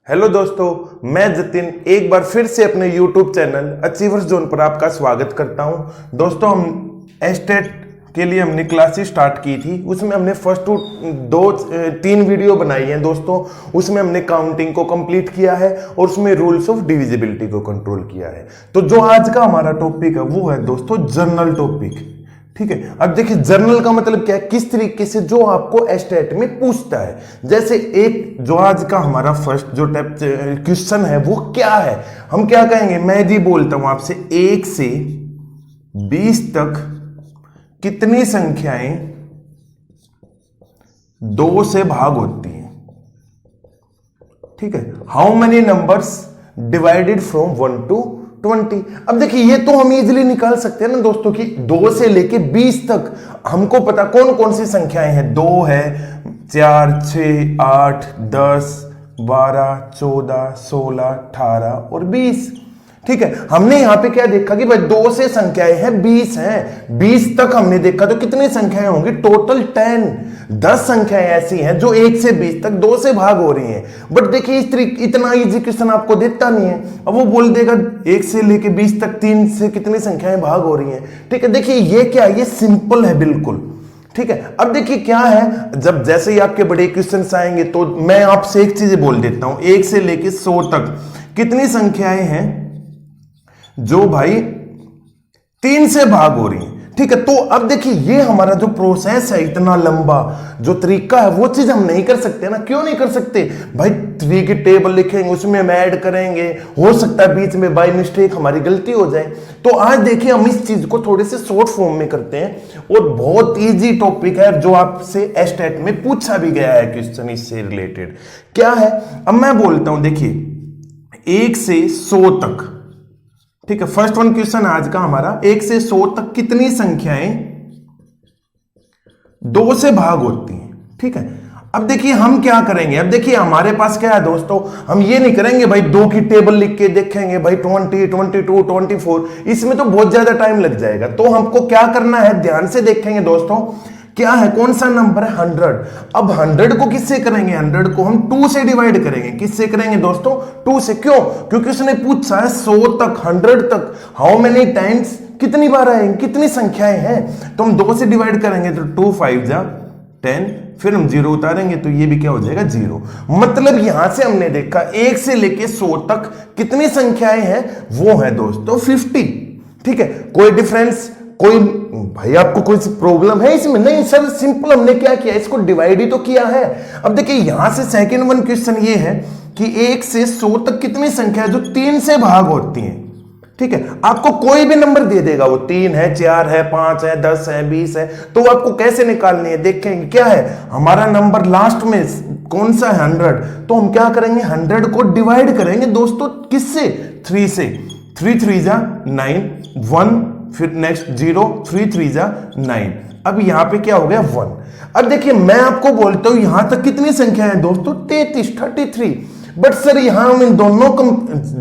Hello दोस्तों, मैं जतिन एक बार फिर से अपने YouTube चैनल अचीवर्स जोन पर आपका स्वागत करता हूं। दोस्तों, हम एस्टेट के लिए हमने क्लासेस स्टार्ट की थी। उसमें हमने फर्स्ट तीन वीडियो बनाई हैं दोस्तों। उसमें हमने काउंटिंग को कंप्लीट किया है और उसमें रूल्स ऑफ डिविजिबिलिटी को कंट्रोल किया है। तो जो आज का हमारा टॉपिक है वो है दोस्तों जर्नल टॉपिक। ठीक है, अब देखिए जर्नल का मतलब क्या है, किस तरीके से जो आपको एस्टेट में पूछता है। जैसे एक जो आज का हमारा फर्स्ट जो टाइप क्वेश्चन है वो क्या है, हम क्या कहेंगे, मैं यदि बोलता हूं आपसे 1 से 20 तक कितनी संख्याएं 2 से भाग होती हैं। ठीक है, how many numbers divided from 1 to 20। अब देखिए ये तो हम इजीली निकाल सकते हैं ना दोस्तों कि 2 से लेके 20 तक हमको पता कौन कौन सी संख्याएं हैं। 2 है, 4, 6, 8, 10, 12, 14, 16, 18 और 20। ठीक है, हमने यहां पे क्या देखा कि भाई 2 से संख्याएं हैं 20 हैं। 20 तक हमने देखा तो कितनी संख्याएं होंगी, टोटल 10 संख्याएं ऐसी हैं जो 1 से 20 तक 2 से भाग हो रही हैं। बट देखिए इस तरीके इतना इजी क्वेश्चन आपको देता नहीं है। अब वो बोल देगा 1 से लेके 20 तक 3 से कितनी संख्याएं भाग हो रही हैं। ठीक है, देखिए ये क्या है, ये सिंपल है बिल्कुल। ठीक है, अब देखिए क्या है, जब जैसे ही आपके बड़े क्वेश्चन आएंगे तो मैं आपसे एक चीज बोल देता हूं, 1 से लेके 100 तक कितनी संख्याएं हैं जो भाई 3 से भाग हो रही है। ठीक है, तो अब देखिए ये हमारा जो प्रोसेस है, इतना लंबा जो तरीका है, वो चीज हम नहीं कर सकते ना। क्यों नहीं कर सकते भाई, 3 की टेबल लिखेंगे, उसमें हम ऐड करेंगे, हो सकता है बीच में बाय मिस्टेक हमारी गलती हो जाए। तो आज देखिए हम इस चीज को थोड़े से शॉर्ट फॉर्म में करते हैं और बहुत इजी टॉपिक है जो आपसे एस्टेट में पूछा भी गया है क्वेश्चन इससे रिलेटेड। क्या है, अब मैं बोलता हूं, देखिए 1 से 100 तक। ठीक है, फर्स्ट वन क्वेश्चन आज का हमारा, 1 से 100 तक कितनी संख्याएं 2 से भाग होती हैं। ठीक है, अब देखिए हम क्या करेंगे, अब देखिए हमारे पास क्या है दोस्तों, हम ये नहीं करेंगे भाई 2 की टेबल लिख के देखेंगे भाई 20, 22, 24, इसमें तो बहुत ज्यादा टाइम लग जाएगा। तो हमको क्या करना है, ध्यान से देखेंगे दोस्तों, क्या है, कौन सा नंबर है, 100। अब 100 को किससे करेंगे, 100 को हम 2 से डिवाइड करेंगे। किससे करेंगे दोस्तों, 2 से। क्यों, क्योंकि उसने पूछा है 100 तक, 100 तक हाउ मेनी टाइम्स, कितनी बार आएंगे, कितनी संख्याएं हैं। तो हम 2 से डिवाइड करेंगे तो 2 5 जा 10, फिर हम 0 उतारेंगे तो ये भी क्या हो जाएगा, 0। मतलब यहां से हमने देखा 1 से लेके 100 तक कितनी संख्याएं हैं, वो है दोस्तों 50। ठीक है, कोई डिफरेंस, कोई भाई आपको कोई प्रॉब्लम है इसमें, नहीं सर, सिंपल हमने क्या किया, इसको डिवाइड ही तो किया है। अब देखिए यहां से सेकंड वन क्वेश्चन ये है कि 1 से 100 तक कितनी संख्या है जो 3 से भाग होती हैं। ठीक है, आपको कोई भी नंबर दे देगा, वो 3 है, 4 है, 5 है, 10 है, 20 है, तो आपको कैसे निकालनी है, देखेंगे क्या है हमारा नंबर लास्ट में कौन सा है, 100। तो हम क्या करेंगे, 100 को डिवाइड करेंगे दोस्तों किससे, 3 से। 3 3 जा 9, 1, फिर नेक्स्ट 0, 3 3 जा 9। अब यहां पे क्या हो गया, 1। अब देखिए मैं आपको बोलता हूं यहां तक कितनी संख्या है दोस्तों, 33। बट सर यहां हम इन दोनों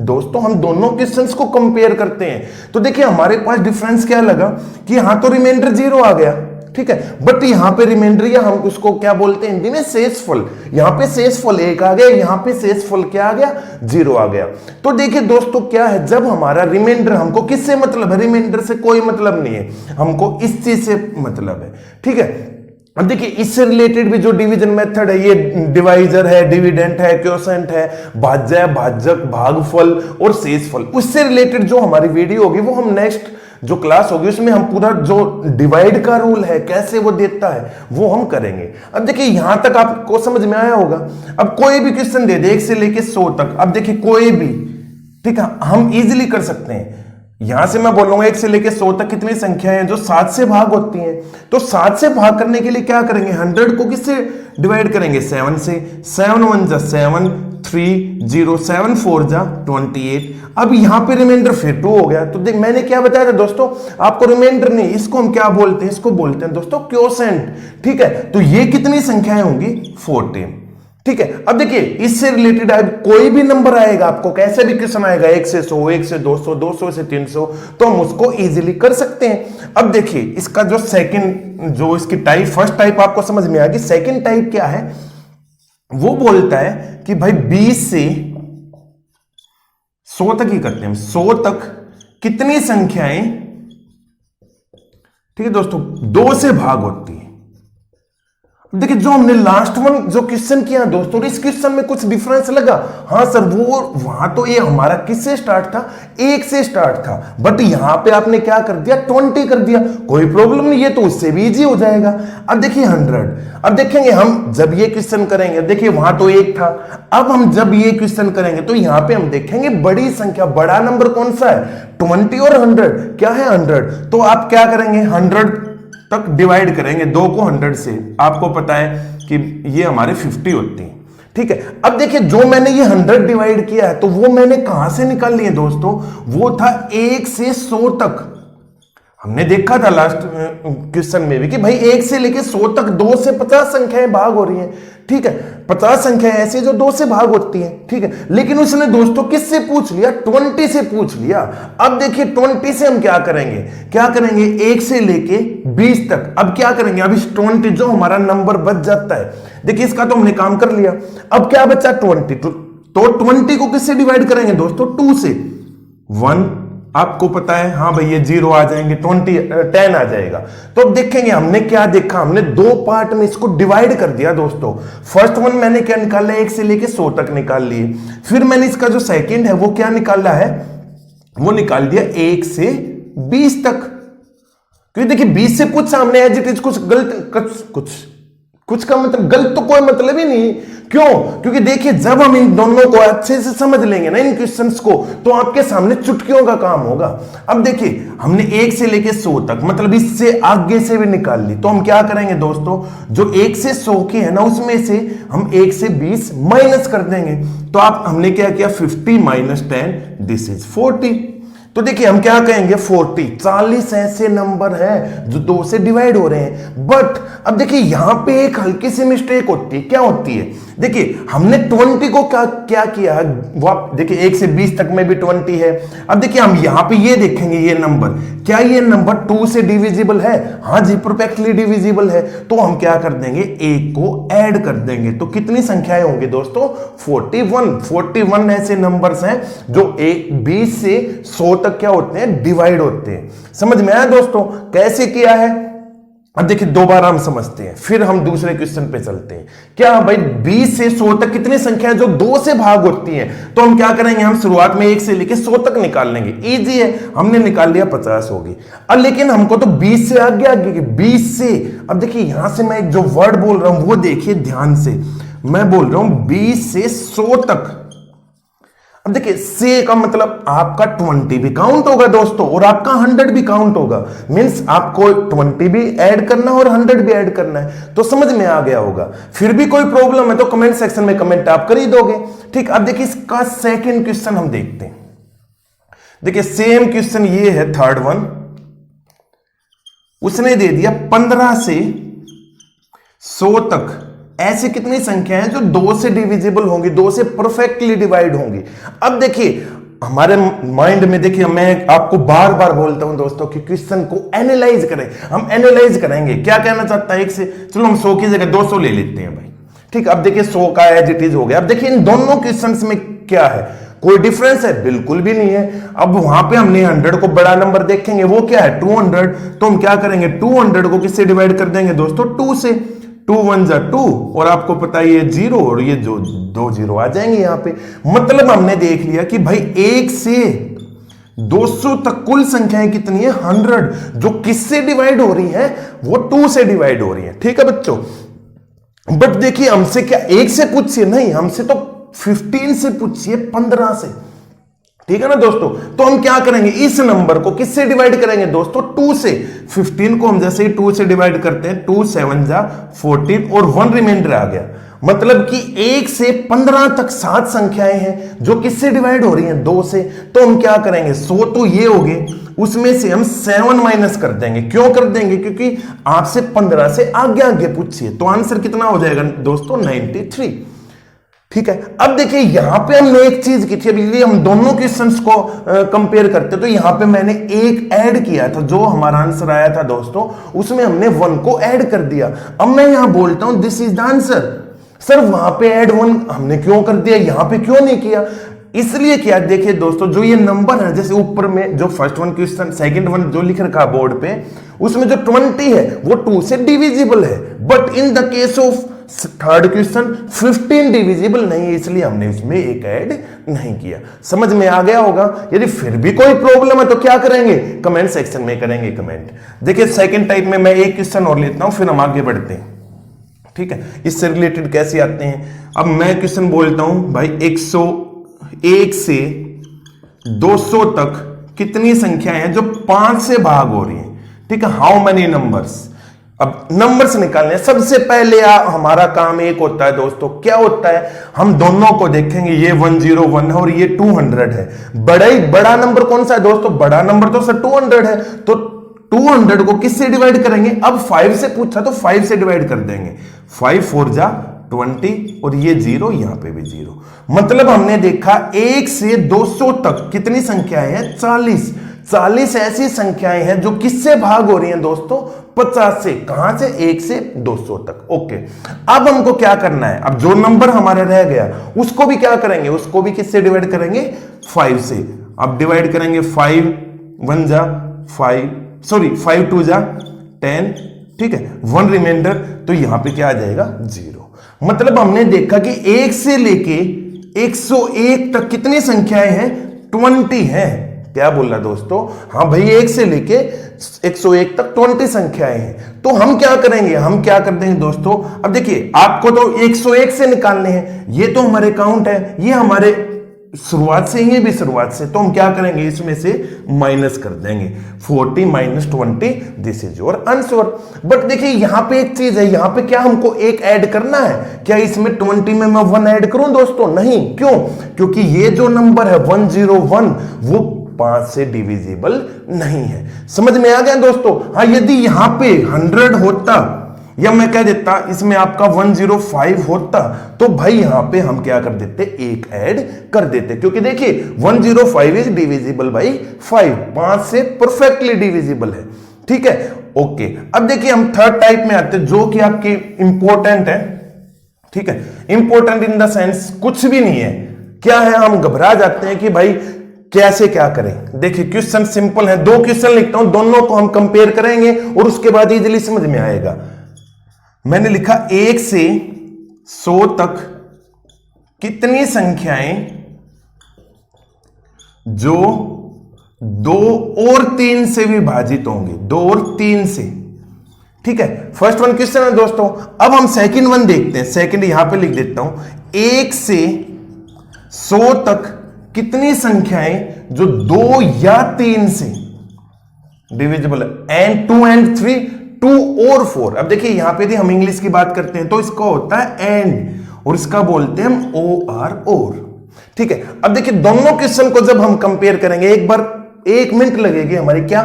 दोस्तों हम दोनों क्वेश्चंस को कंपेयर करते हैं तो देखिए हमारे पास डिफरेंस क्या लगा कि यहां तो रिमाइंडर 0 आ गया। ठीक है, बट यहां पे रिमाइंडर, या हम उसको क्या बोलते हैं हिंदी में, शेषफल। यहां पे शेषफल 1 आ गया, यहां पे शेषफल क्या आ गया, 0 आ गया। तो देखिए दोस्तों क्या है, जब हमारा रिमाइंडर, हमको किससे मतलब है, रिमाइंडर से कोई मतलब नहीं है, हमको इस चीज से मतलब है। ठीक है, अब देखिए इससे रिलेटेड भी जो डिवीजन मेथड है, ये डिवाइजर है, डिविडेंट है, क्वोशेंट है, भाज्य, भाजक, भागफल और शेषफल, उससे रिलेटेड जो हमारी वीडियो होगी वो हम नेक्स्ट जो क्लास होगी उसमें हम पूरा जो डिवाइड का रूल है कैसे वो देता है वो हम करेंगे। अब देखिए यहां तक आपको समझ में आया होगा। अब कोई भी क्वेश्चन दे दे 1 से लेके 100 तक, अब देखिए कोई भी, ठीक है, हम इजीली कर सकते हैं। यहां से मैं बोलूंगा 1 से लेके 100 तक कितनी संख्या है जो 7 से भाग होती हैं। तो 7 से भाग करने के लिए क्या करेंगे, 100 को किससे डिवाइड करेंगे, 7 से। 7 1 जा 7, 3 0, 7 4 जा 28। अब यहां पे रिमाइंडर फिर 2 हो गया। तो देख मैंने क्या बताया था दोस्तों आपको, रिमाइंडर नहीं, इसको हम क्या बोलते हैं, इसको बोलते हैं दोस्तों क्वोशेंट। ठीक है, तो ये कितनी संख्याएं होंगी, 14। ठीक है, अब देखिए इससे रिलेटेड कोई भी नंबर आएगा, आपको कैसे भी क्वेश्चन आएगा 1 से 100, 1 से 200, 200 से 300, तो हम उसको इजीली कर सकते हैं। अब देखिए इसका जो सेकंड, जो इसकी टाइप, फर्स्ट टाइप आपको समझ में आ गई, सेकंड टाइप क्या है, वो बोलता है कि भाई 20 से 100 तक ही करते हैं, 100 तक कितनी संख्याएं, ठीक है दोस्तों, 2 से भाग होती है। देखिए जो हमने लास्ट वन जो क्वेश्चन किया दोस्तों, इस क्वेश्चन में कुछ डिफरेंस लगा। हाँ सर, वो वहां तो ये हमारा किससे स्टार्ट था, 1 से स्टार्ट था, बट यहां पे आपने क्या कर दिया, 20 कर दिया। कोई प्रॉब्लम नहीं, ये तो उससे भी इजी हो जाएगा। अब देखिए 100, अब देखेंगे हम जब ये क्वेश्चन करेंगे, देखिए वहां तो 1 था, अब हम जब ये क्वेश्चन करेंगे तो यहां पे हम देखेंगे बड़ी संख्या, बड़ा नंबर कौन सा है, 20 और 100, क्या है 100। तो आप क्या करेंगे, 100 तक डिवाइड करेंगे, 2 को 100 से, आपको पता है कि ये हमारे 50 होती है, ठीक है। अब देखिए जो मैंने ये 100 डिवाइड किया है तो वो मैंने कहां से निकाल लिए दोस्तों, वो था 1 से 100 तक। हमने देखा था लास्ट क्वेश्चन में भी कि भाई 1 से लेके 100 तक 2 से 50 संख्याएं भाग हो रही हैं, ठीक है। 50 संख्याएं ऐसी जो 2 से भाग होती हैं, ठीक है। लेकिन उसने दोस्तों किससे पूछ लिया, 20 से पूछ लिया। अब देखिए 20 से हम क्या करेंगे, 1 से लेके 20 तक। अब क्या करेंगे, अब इस 20 जो हमारा नंबर बच जाता है, देखिए इसका तो हमने काम कर लिया। अब क्या बचा 20, तो 20 को किससे डिवाइड करेंगे दोस्तों, 2 से। 1 आपको पता है, हाँ भाई ये 0 आ जाएंगे, 10 आ जाएगा। तो अब देखेंगे हमने क्या देखा, हमने 2 पार्ट में इसको डिवाइड कर दिया दोस्तों। फर्स्ट वन मैंने क्या निकाला, 1 से लेके 100 तक निकाल लिए। फिर मैंने इसका जो सेकंड है वो क्या निकाला है, वो निकाल दिया 1 से 20 तक। क्योंकि देखिए 20 से कुछ सामने एज इट इज, कुछ गलत, कुछ का मतलब गलत तो कोई मतलब ही नहीं। क्यों, क्योंकि देखिए जब हम इन दोनों को अच्छे से समझ लेंगे ना, इन क्वेश्चंस को, तो आपके सामने चुटकियों का काम होगा। अब देखिए हमने 1 से लेके 100 तक, मतलब इससे आगे से भी निकाल ली। तो हम क्या करेंगे दोस्तों, जो 1 से 100 की है ना, उसमें से हम 1 से 20 माइनस कर देंगे। तो आप हमने क्या किया, 50 माइनस 10 दिस इज 40। तो देखिए हम क्या कहेंगे, 40 ऐसे नंबर हैं जो 2 से डिवाइड हो रहे हैं। बट अब देखिए यहां पे एक हल्की सी मिस्टेक होती है। क्या होती है, देखिए हमने 20 को क्या किया, वो आप देखिए 1 से 20 तक में भी 20 है। अब देखिए हम यहां पे ये देखेंगे, ये नंबर, क्या ये नंबर 2 से डिविजिबल है, हाँ जी परफेक्टली डिविजिबल है। तो हम क्या कर देंगे, 1 को ऐड कर देंगे। तो कितनी संख्याएं होंगी दोस्तों, 41 ऐसे नंबर्स हैं जो 20 से 100 तक क्या होते हैं, डिवाइड होते हैं। समझ में आया दोस्तों कैसे किया है। अब देखिए दोबारा हम समझते हैं, फिर हम दूसरे क्वेश्चन पे चलते हैं। क्या भाई 20 से 100 तक कितनी संख्या जो 2 से भाग होती हैं, तो हम क्या करेंगे, हम शुरुआत में 1 से लेके 100 तक निकाल लेंगे। इजी है, हमने निकाल लिया 50 होगी। अब लेकिन हमको तो 20 से आगे की 20 से, अब देखिए यहां से मैं जो वर्ड बोल रहा हूं वो देखिए ध्यान से, मैं बोल रहा हूं 20 से 100 तक। अब देखिए से का मतलब आपका 20 भी काउंट होगा दोस्तों, और आपका 100 भी काउंट होगा। मींस आपको 20 भी ऐड करना है और 100 भी ऐड करना है। तो समझ में आ गया होगा। फिर भी कोई प्रॉब्लम है तो कमेंट सेक्शन में कमेंट आप कर ही दोगे, ठीक। अब देखिए इसका सेकंड क्वेश्चन हम देखते हैं। देखिए सेम क्वेश्चन ये है, थर्ड वन। उसने दे दिया 15 से 100 तक ऐसी कितनी संख्या है जो 2 से डिविजिबल होंगी, 2 से परफेक्टली डिवाइड होंगी। अब देखिए हमारे माइंड में, देखिए मैं आपको बार बार बोलता हूं दोस्तों कि क्वेश्चन को एनालाइज करें। हम एनालाइज करेंगे, क्या कहना चाहता है, 1 से, चलो हम 100 की जगह 200 ले लेते हैं भाई, ठीक। अब देखिए 100 का एज इट इज हो गया। अब देखिए इन दोनों क्वेश्चंस में क्या है, कोई डिफरेंस है, बिल्कुल भी नहीं है। अब वहां पे हमने 100 को बड़ा नंबर देखेंगे, वो क्या है 200। तो हम क्या करेंगे, 200 को किससे डिवाइड कर देंगे दोस्तों, 2 से। 2 1 जा 2, और आपको पता है ये 0 और ये जो 2 0 आ जाएंगे यहां पे। मतलब हमने देख लिया कि भाई 1 से 200 तक कुल संख्याएं कितनी है, 100, जो किससे डिवाइड हो रही है, वो 2 से डिवाइड हो रही है, ठीक है बच्चों। बट देखिए हमसे क्या 1 से पूछिए, नहीं, हमसे तो 15 से पूछिए, 15 से, ठीक है ना दोस्तों। तो हम क्या करेंगे, इस नंबर को किससे डिवाइड करेंगे दोस्तों, 2 से। 15 को हम जैसे ही 2 से डिवाइड करते हैं, 2 7 जा 14 और 1 रिमाइंडर आ गया। मतलब कि 1 से 15 तक 7 संख्याएं हैं जो किससे डिवाइड हो रही हैं, 2 से। तो हम क्या करेंगे, 100 तो ये हो गए, उसमें से हम 7 माइनस कर देंगे। क्यों कर देंगे, क्योंकि आपसे 15 से आगे आगे पूछिए। तो आंसर कितना हो जाएगा दोस्तों, 93, ठीक है। अब देखिए यहां पे हमने एक चीज की थी, अभी हम दोनों क्वेश्चंस को कंपेयर करते, तो यहां पे मैंने एक ऐड किया था, जो हमारा आंसर आया था दोस्तों, उसमें हमने 1 को ऐड कर दिया। अब मैं यहां बोलता हूं this is the answer. Sir वहां पे ऐड 1 हमने क्यों कर दिया, यहां पे क्यों नहीं किया। इसलिए क्या, देखिए दोस्तों, जो ये नंबर है, जैसे ऊपर में जो first one question, second one जो लिख रखा है बोर्ड पे, उसमें जो 20 है वो 2 से डिविजिबल है, but in the case of third question 15 divisible नहीं है, इसलिए हमने इसमें एक ऐड नहीं किया। समझ में आ गया होगा। यदि फिर भी कोई प्रॉब्लम है तो क्या करेंगे, कमेंट सेक्शन में करेंगे कमेंट। देखिए सेकंड टाइप में मैं एक क्वेश्चन और लेता हूं, फिर हम आगे बढ़ते हैं। ठीक है, इससे रिलेटेड कैसे आते हैं। अब मैं क्वेश्चन बोलता हूं भाई, 101 से 200 तक कितनी संख्याएं हैं जो 5 से भाग हो रही हैं। ठीक है, हाउ मेनी नंबर्स। अब नंबर्स निकालने, सबसे पहले हमारा काम एक होता है दोस्तों, क्या होता है, हम दोनों को देखेंगे, ये 101 है और ये 200 है। बड़ा नंबर कौन सा है दोस्तों, बड़ा नंबर तो सर 200 है, तो 200 को किससे डिवाइड करेंगे, अब 5 से पूछा तो 5 से डिवाइड कर देंगे, 5 4 जा 20 और ये 0, यहां पे भी 0। मतलब हमने देखा 1 से 200 तक कितनी संख्याएं हैं, 40 ऐसी संख्याएं हैं जो किससे भाग हो रही हैं दोस्तों, 50 से। कहां से, 1 से 200 तक। ओके, अब हमको क्या करना है, अब जो नंबर हमारा रह गया उसको भी क्या करेंगे, उसको भी किससे डिवाइड करेंगे, 5 से। अब डिवाइड करेंगे, 5 1 जा 5, सॉरी 5 2 जा 10, ठीक है, 1 रिमाइंडर, तो यहां पे क्या आ जाएगा, 0। मतलब हमने देखा कि 1 से लेके 101 तक कितनी संख्याएं हैं, 20 हैं। क्या बोल रहा दोस्तों, हाँ भाई 1 से लेके 101 तक 20 संख्याएं हैं। तो हम क्या करेंगे, हम क्या कर देंगे दोस्तों, अब देखिए आपको तो 101 से निकालने हैं, ये तो हमारे काउंट है, ये हमारे शुरुआत से, ये भी शुरुआत से, तो हम क्या करेंगे, इसमें से माइनस कर देंगे, 40 minus 20, this is your answer. But देखिए यहां पे एक चीज है, यहां पे क्या हमको एक ऐड करना है, क्या इसमें 20 में मैं 1 ऐड करूं दोस्तों, नहीं, क्यों, क्योंकि ये जो नंबर है 101 वो 5 से डिविजिबल नहीं है। समझ में आ गया दोस्तों। हाँ, यदि यहां पे 100 होता, या मैं कह देता इसमें आपका 105 होता, तो भाई यहां पे हम क्या कर देते, एक ऐड कर देते, क्योंकि देखिए 105 इज डिविजिबल बाई 5 से परफेक्टली डिविजिबल है। ठीक है, ओके। अब देखिए हम थर्ड टाइप में आते हैं, जो कि आपकी इंपॉर्टेंट है। ठीक है, इंपॉर्टेंट इन द सेंस कुछ भी नहीं है, क्या है, हम घबरा जाते हैं कि भाई कैसे क्या करें। देखिए क्वेश्चन सिंपल है, 2 क्वेश्चन लिखता हूं, दोनों को हम कंपेयर करेंगे और उसके बाद इजीली समझ में आएगा। मैंने लिखा 1 से 100 तक कितनी संख्याएं जो 2 और 3 से विभाजित होंगे, 2 और 3 से। ठीक है, फर्स्ट वन क्वेश्चन है दोस्तों। अब हम सेकंड वन देखते हैं, सेकंड यहां पे लिख देता हूं, 1 से 100 तक कितनी संख्याएं जो 2 या 3 से डिविजिबल है, एंड 2 एंड 3, 2 और 4। अब देखिए यहां पे यदि हम इंग्लिश की बात करते हैं तो इसको होता है एंड, और इसका बोलते हैं हम और। ठीक है, अब देखिए दोनों क्वेश्चन को जब हम कंपेयर करेंगे, एक बार 1 मिनट लगेगी हमारी, क्या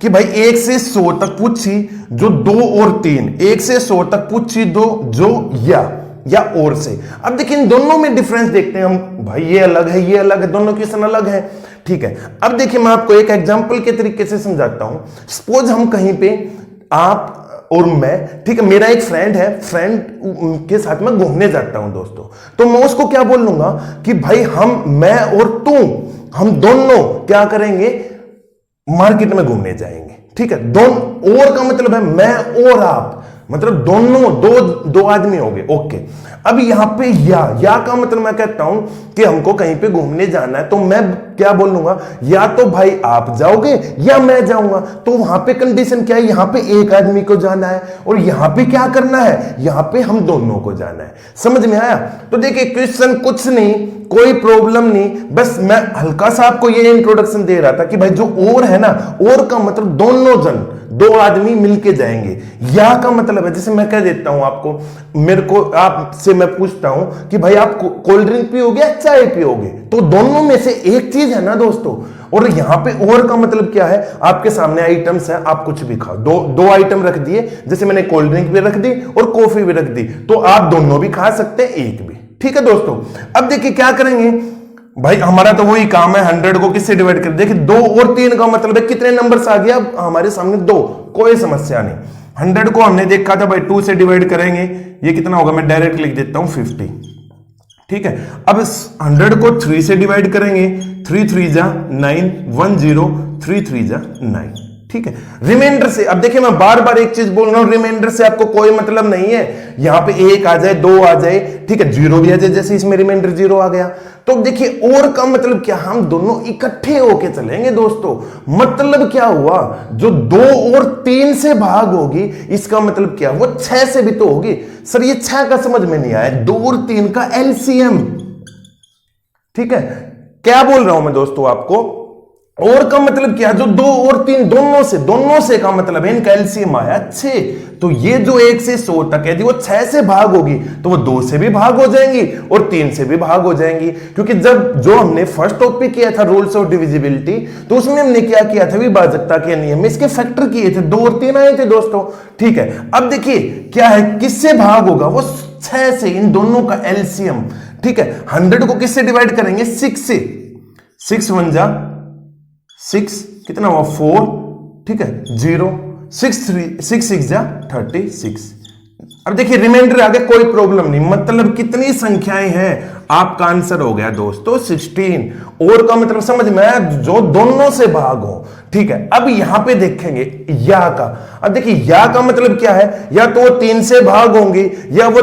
कि भाई 1 से 100 तक पूछी जो 2 और 3, 1 से 100 तक पूछी दो जो या और से। अब देखिए इन दोनों में डिफरेंस देखते हैं हम, भाई ये अलग है, ये अलग है, दोनों क्वेश्चन अलग है। ठीक है, अब देखिए मैं आपको एक एग्जांपल के तरीके से समझाता हूं। सपोज हम कहीं पे, आप और मैं, ठीक है, मेरा एक फ्रेंड है, फ्रेंड के साथ मैं घूमने जाता हूं दोस्तों, तो मैं उसको क्या बोल लूंगा कि भाई मैं और तू, हम दोनों क्या करेंगे, मार्केट में घूमने जाएंगे। ठीक है, दोनों, और का मतलब है मैं और आप, मतलब दोनों दो आदमी हो गए। ओके, अब यहां पे या का मतलब मैं कहता हूं कि हमको कहीं पे घूमने जाना है, तो मैं क्या बोलूंगा, या तो भाई आप जाओगे या मैं जाऊंगा। तो वहां पे कंडीशन क्या है, यहां पे एक आदमी को जाना है और यहां पे क्या करना है, यहां पे हम दोनों को जाना है। समझ में आया। तो देखिए क्वेश्चन कुछ नहीं, कोई प्रॉब्लम नहीं, बस मैं हल्का सा आपको ये इंट्रोडक्शन दे रहा था कि भाई जो और है ना, और का मतलब दोनों जन, 2 आदमी मिलके जाएंगे। या का मतलब है, जैसे मैं कह देता हूं आपको, मेरे को आपसे मैं पूछता हूं कि भाई आप कोल्ड ड्रिंक पियोगे या चाय पियोगे, तो दोनों में से एक चीज है ना दोस्तों। और यहां पे और का मतलब क्या है, आपके सामने आइटम्स है, आप कुछ भी खाओ, दो आइटम रख दिए, जैसे मैंने कोल्ड ड्रिंक भी रख दी और कॉफी भी रख दी, तो आप दोनों भी खा सकते हैं, एक भी। ठीक है दोस्तों, अब देखिए क्या करेंगे, भाई हमारा तो वही काम है, 100 को किससे डिवाइड कर, देखिए 2 और 3 का मतलब है कितने नंबर्स आ गया हमारे सामने, 2, कोई समस्या नहीं। 100 को हमने देखा था भाई 2 से डिवाइड करेंगे, ये कितना होगा, मैं डायरेक्ट लिख देता हूं 50। ठीक है। अब 100 को 3 से डिवाइड करेंगे, 3 3 जा 9, 1 0, 3 3 जा 9, ठीक है। रिमाइंडर से, अब देखिए मैं बार बार एक चीज बोल रहा हूं, रिमाइंडर से आपको कोई मतलब नहीं है, यहां पे 1 आ जाए, 2 आ जाए, ठीक है, 0 भी आ जाए, जैसे इसमें रिमाइंडर 0 आ गया। तो देखिए और का मतलब क्या, हम दोनों इकट्ठे होके चलेंगे दोस्तों। मतलब क्या हुआ, जो 2 और 3 से भाग होगी, इसका मतलब क्या, वो 6 से भी तो होगी। सर ये 6 का समझ में नहीं आया, 2 और 3 का एलसीएम, ठीक है। क्या बोल रहा हूं मैं दोस्तों आपको, और का मतलब क्या, जो 2 और 3 दोनों से का मतलब है इनका एलसीएम आया 6। तो ये जो 1 से 100 तक है, वो 6 से भाग होगी तो वो 2 से भी भाग हो जाएंगी और 3 से भी भाग हो जाएंगी। क्योंकि जब जो हमने फर्स्ट टॉपिक किया था रूल्स ऑफ डिविजिबिलिटी, तो उसमें हमने क्या किया था, विभाजकता के नियम में इसके फैक्टर किए थे, 2 और 3 आए थे दोस्तों, ठीक है। अब देखिए क्या है, किससे भाग होगा, वो 6 से, इन दोनों का एलसीएम, ठीक है। 100 को किससे डिवाइड करेंगे, 6 से, 6 1 जा 6, कितना हुआ 4, ठीक है, 0, 6 6 जा 36। अब देखिए रिमाइंडर आ गया, कोई प्रॉब्लम नहीं, मतलब कितनी संख्याएं हैं, आपका आंसर हो गया दोस्तों 16। और का मतलब समझ में आया, जो दोनों से भाग हो, ठीक है। अब यहां पे देखेंगे या का, अब देखिए या का मतलब क्या है, या तो वो 3 से भाग होंगी या वो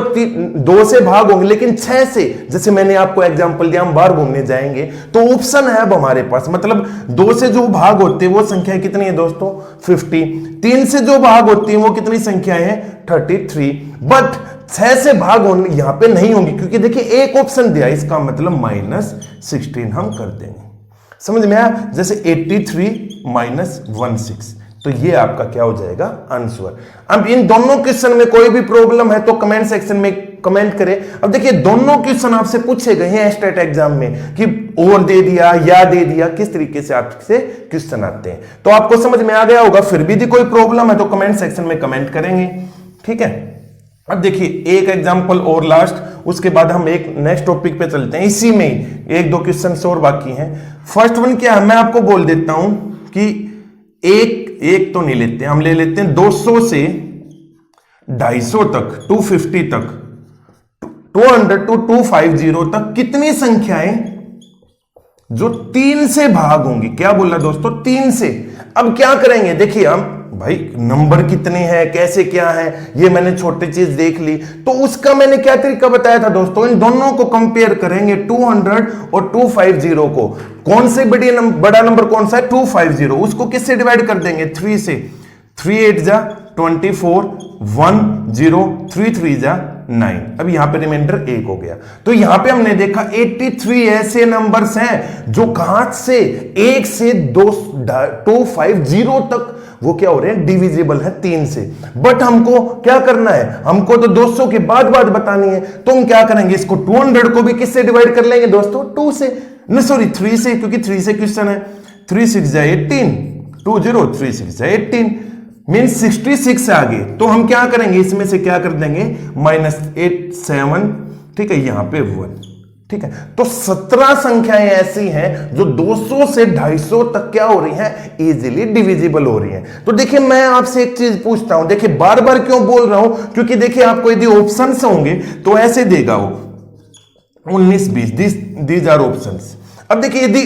2 से भाग होंगे, लेकिन 6 से, जैसे मैंने आपको एग्जांपल दिया, हम बाहर घूमने जाएंगे तो ऑप्शन है अब हमारे पास, मतलब 2 से जो भाग होते हैं वो संख्या कितनी है दोस्तों 50, 3 से जो भाग होती है वो कितनी संख्या है 33, बट 6 से भाग होने यहां पे नहीं होंगी, क्योंकि देखिए एक ऑप्शन दिया, इसका मतलब -16 हम कर देंगे। समझ में आया, जैसे 83 -16, तो ये आपका क्या हो जाएगा आंसर। अब इन दोनों क्वेश्चन में कोई भी प्रॉब्लम है तो कमेंट सेक्शन में कमेंट करें। अब देखिए दोनों क्वेश्चन आपसे पूछे गए हैं स्टेट एग्जाम में, कि और दे दिया या दे दिया, किस तरीके से आपसे क्वेश्चन आते हैं, तो आपको समझ में आ गया होगा। फिर भी यदि कोई प्रॉब्लम है तो कमेंट सेक्शन में कमेंट करेंगे, ठीक है। अब देखिए एक एग्जांपल और लास्ट, उसके बाद हम एक नेक्स्ट टॉपिक पे चलते हैं, इसी में ही 1-2 क्वेश्चन और बाकी हैं। फर्स्ट वन क्या है, मैं आपको बोल देता हूं कि एक तो नहीं लेते, हम ले लेते हैं 200 से 250 तक, 250 तक, 200 to 250 तक कितनी संख्याएं जो 3 से भाग होंगी। क्या बोला दोस्तों, 3 से। अब क्या करेंगे, देखिए हम भाई नंबर कितने हैं, कैसे क्या है, ये मैंने छोटी चीज देख ली, तो उसका मैंने क्या तरीका बताया था दोस्तों, इन दोनों को कंपेयर करेंगे, 200 और 250 को। कौन से बड़ा नंबर कौन सा है, 250, उसको किससे डिवाइड कर देंगे 3 से, 3 8 जा 24, 1 0, 3 3 जा 9। अब यहां पे रिमाइंडर 1 हो गया। तो यहां पे हमने देखा 83 ऐसे नंबर्स हैं जो कहां से 1 से 250 तक वो क्या हो रहे हैं, डिविजिबल है 3 से। बट हमको क्या करना है, हमको तो 200 के बाद बात बतानी है, तो हम क्या करेंगे, इसको 200 को भी किससे डिवाइड कर लेंगे दोस्तों, 2 से, न सॉरी 3 से, क्योंकि 3 से क्वेश्चन है। 3 6 जा 18, 2 0 3 6 जा 18, मीन 66 आ गए। तो हम क्या करेंगे, इसमें से क्या कर देंगे -8 7, ठीक है, यहां पे 1, ठीक है। तो 17 संख्याएं ऐसी हैं जो 200 से 250 तक क्या हो रही हैं, इजीली डिविजिबल हो रही हैं। तो देखिए मैं आपसे एक चीज पूछता हूं, देखिए बार बार क्यों बोल रहा हूं, क्योंकि देखिए आपको यदि ऑप्शंस होंगे तो ऐसे देगा वो 19 20, दीज आर ऑप्शंस। अब देखिए यदि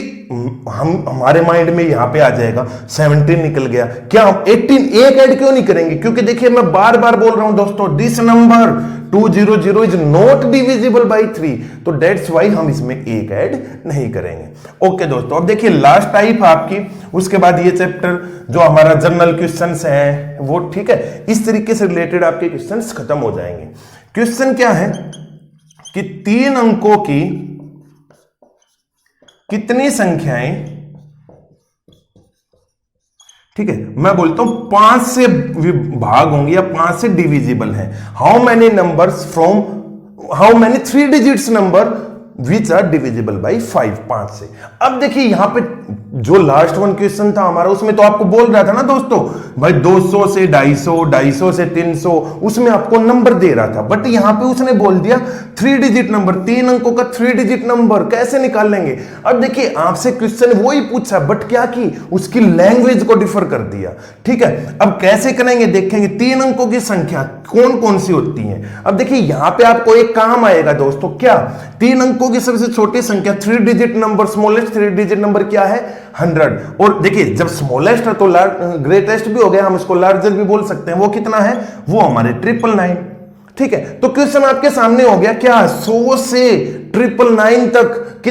हम हमारे माइंड में यहां पे आ जाएगा 17 निकल गया, क्या हम 18 एक ऐड क्यों नहीं करेंगे, क्योंकि देखिए मैं बार बार बोल रहा हूं दोस्तों, this number 200 is not divisible by 3, तो दैट्स व्हाई हम इसमें एक ऐड नहीं करेंगे। ओके दोस्तों, अब देखिए लास्ट टाइप आपकी, उसके बाद ये चैप्टर जो हमारा जनरल क्वेश्चंस है वो, ठीक है, इस तरीके से रिलेटेड आपके क्वेश्चंस खत्म हो जाएंगे। क्वेश्चन क्या है कि 3 अंकों की कितनी संख्याएं, ठीक है, मैं बोलता हूं 5 से भाग होंगी या 5 से डिविजिबल है। How many numbers from, how many 3 digits number which are divisible by 5, 5 से। अब देखिए यहां पे जो लास्ट वन क्वेश्चन था हमारा उसमें तो आपको बोल रहा था ना दोस्तों भाई 200 से 250, 250 से 300, उसमें आपको नंबर दे रहा था, बट यहां पे उसने बोल दिया 3 डिजिट नंबर, 3 अंकों का 3 डिजिट नंबर कैसे निकाल लेंगे। अब देखिए आपसे क्वेश्चन वो ही पूछा, बट क्या की उसकी लैंग्वेज को डिफर कर दिया। ठीक है, अब कैसे करेंगे देखेंगे। 3 अंकों की संख्या कौन कौन सी होती है। अब देखिए यहां पे आपको एक काम आएगा दोस्तों, क्या 3 अंकों की सबसे छोटी संख्या 3 digit number, smallest 3 digit number क्या है 100। और देखिए जब स्मॉलेस्ट है तो ग्रेटेस्ट भी हो गया, हम इसको लार्जर भी बोल सकते हैं। वो कितना है, वो हमारे 999। ठीक है, तो क्वेश्चन आपके सामने हो गया क्या 100 से 999 तक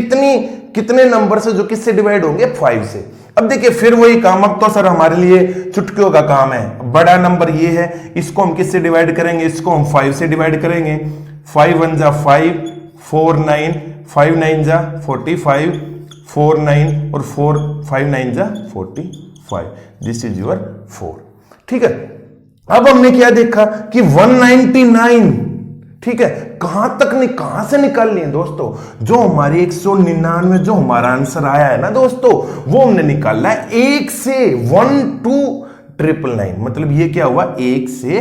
कितने नंबर से जो किससे डिवाइड होंगे 5 से। अब देखिए फिर वही काम, अब तो सर हमारे लिए चुटकियों का काम है। बड़ा नंबर ये है, इसको हम किससे डिवाइड करेंगे, इसको हम 5 से डिवाइड करेंगे। 5 1 जा 5, 4 9, 5 9 जा 45, 4 9 और 4 5 9 जा 45। This is your 4। ठीक है, अब हमने क्या देखा कि 199, ठीक है, कहां से निकाल लिए दोस्तों, जो हमारी 199 जो हमारा आंसर आया है ना दोस्तों, वो हमने निकाला है 1 से 12999। मतलब ये क्या हुआ 1 से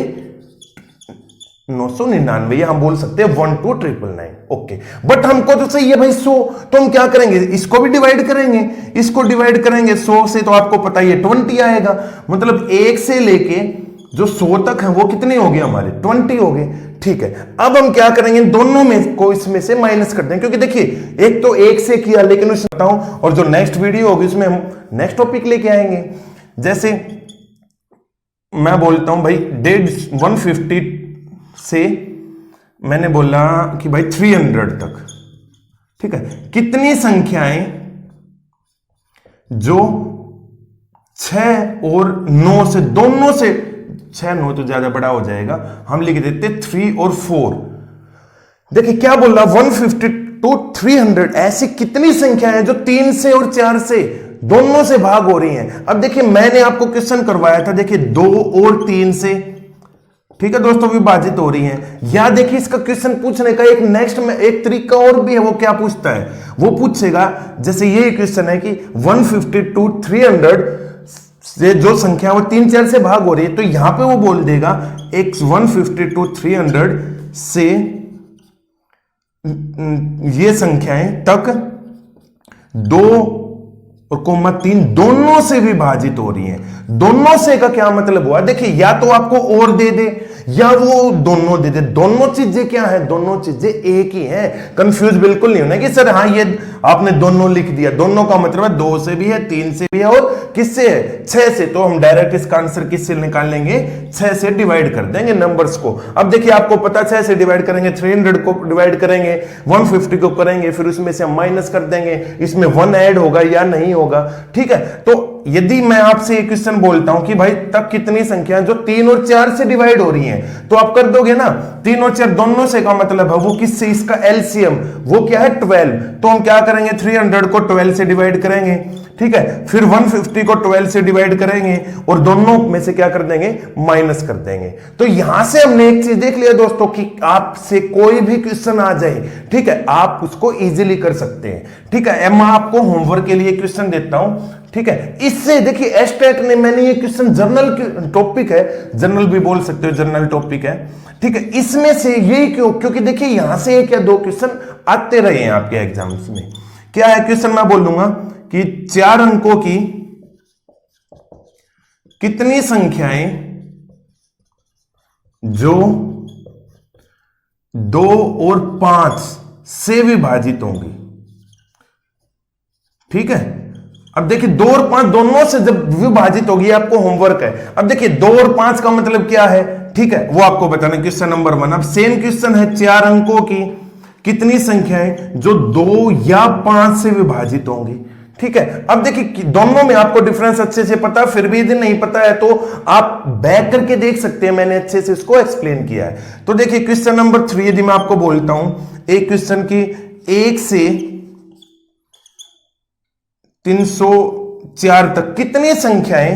999, ये हम बोल सकते हैं 12999। ओके, बट हमको तो चाहिए भाई 100, तो हम क्या करेंगे, इसको भी डिवाइड करेंगे, इसको डिवाइड करेंगे 100 से, तो आपको पता ही है 20 आएगा। मतलब 1 से लेके जो 100 तक है वो कितने हो गए हमारे 20 हो गए। ठीक है, अब हम क्या करेंगे, दोनों में को इसमें से माइनस कर देंगे, क्योंकि देखिए एक तो 1 से किया, लेकिन उसमें बताऊं, और जो नेक्स्ट वीडियो होगी उसमें हम नेक्स्ट टॉपिक लेके आएंगे। जैसे मैं बोलता हूं भाई 150 से मैंने बोला कि भाई 300 तक। ठीक है, कितनी संख्याएं जो 6 और 9 से, दोनों से, 6 9 तो ज्यादा बड़ा हो जाएगा, हम लिख देते 3 और 4। देखिए क्या बोल रहा 150 to 300, ऐसी कितनी संख्या है जो 3 से और 4 से दोनों से भाग हो रही हैं। अब देखिए मैंने आपको क्वेश्चन करवाया था, देखिए 2 और 3 से, ठीक है दोस्तों, विभाजित हो रही हैं। या देखिए इसका क्वेश्चन पूछने का एक नेक्स्ट में एक तरीका और भी है। वो क्या पूछता है, वो पूछेगा जैसे ये क्वेश्चन है कि 150 to 300 से जो संख्या वो 3 4 से भाग हो रही है, तो यहां पे वो बोल देगा एक 150 to 300 से ये संख्याएं तक 2 और कोमा 3 दोनों से विभाजित हो रही हैं। दोनों से का क्या मतलब हुआ, देखिए या तो आपको और दे दे या वो दोनों दे दे। दोनों चीजें क्या है, दोनों चीजें एक ही हैं। कंफ्यूज बिल्कुल नहीं होना कि सर हाँ ये आपने दोनों लिख दिया, दोनों का मतलब है 2 से भी है, 3 से भी है और किससे है 6 से। तो हम डायरेक्ट इसका आंसर किससे निकाल लेंगे, 6 से डिवाइड कर देंगे नंबर्स को। अब देखिए आपको पता 6 से डिवाइड करेंगे, 300 को डिवाइड करेंगे, 150 को करेंगे, फिर उसमें से हम माइनस कर देंगे, इसमें 1 ऐड होगा या नहीं होगा। ठीक है, तो यदि मैं आपसे एक क्वेश्चन बोलता हूं कि भाई तक कितनी संख्या जो 3 और 4 से डिवाइड हो रही हैं, तो आप कर दोगे ना 3 और 4 दोनों से का मतलब है वो किससे, इसका एलसीएम वो क्या है 12। तो हम क्या करेंगे 300 को 12 से डिवाइड करेंगे, ठीक है, फिर 150 को 12 से डिवाइड करेंगे और दोनों में से क्या कर देंगे माइनस कर देंगे। तो यहां से हमने एक चीज देख लिया दोस्तों कि आपसे कोई भी क्वेश्चन आ जाए, ठीक है, आप उसको इजीली कर सकते हैं। ठीक है, मैं आपको होमवर्क के लिए क्वेश्चन देता हूं, ठीक है। इससे देखिए एस्टेट ने, मैंने ये क्वेश्चन जर्नल टॉपिक है, जर्नल भी बोल सकते हो, जर्नल टॉपिक है, ठीक है। इसमें से ये क्यों, क्योंकि देखिए यहां से एक या दो क्वेश्चन आते रहे हैं आपके एग्जाम्स में। क्या है क्वेश्चन, मैं बोल दूंगा कि 4 अंकों की कितनी संख्याएं जो 2 और 5 से विभाजित होंगी। ठीक है, अब देखिए 2 और 5 दोनों से जब विभाजित होगी, आपको होमवर्क है। अब देखिए 2 और 5 का मतलब क्या है, ठीक है, वो आपको बताना। क्वेश्चन नंबर 1, अब सेम क्वेश्चन है, 4 अंकों की कितनी संख्याएं जो 2 या 5 से विभाजित होंगी। ठीक है, अब देखिए दोनों में आपको डिफरेंस अच्छे से पता, फिर भी यदि नहीं पता है तो आप बैक करके देख सकते हैं, मैंने अच्छे से इसको एक्सप्लेन किया है। तो देखिए क्वेश्चन नंबर 3 यदि मैं आपको बोलता हूं, एक क्वेश्चन की 1 से 304 तक कितनी संख्याएं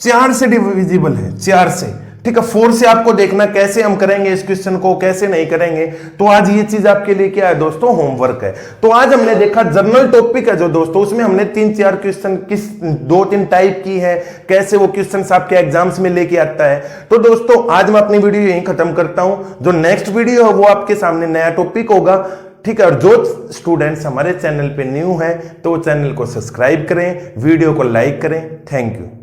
4 से डिविजिबल है, 4 से। ठीक है, 4 से आपको देखना कैसे हम करेंगे इस क्वेश्चन को, कैसे नहीं करेंगे। तो आज ये चीज आपके लिए क्या है दोस्तों, होमवर्क है। तो आज हमने देखा जर्नल टॉपिक है जो दोस्तों, उसमें हमने 3-4 क्वेश्चन किस 2-3 टाइप की है, कैसे वो क्वेश्चन आपके एग्जाम्स में लेके आता है। तो दोस्तों आज मैं अपनी वीडियो यहीं खत्म करता हूं। जो नेक्स्ट वीडियो है वो आपके सामने नया टॉपिक होगा, ठीक है। और जो स्टूडेंट्स हमारे चैनल पे न्यू हैं तो चैनल को सब्सक्राइब करें, वीडियो को लाइक करें। Thank you.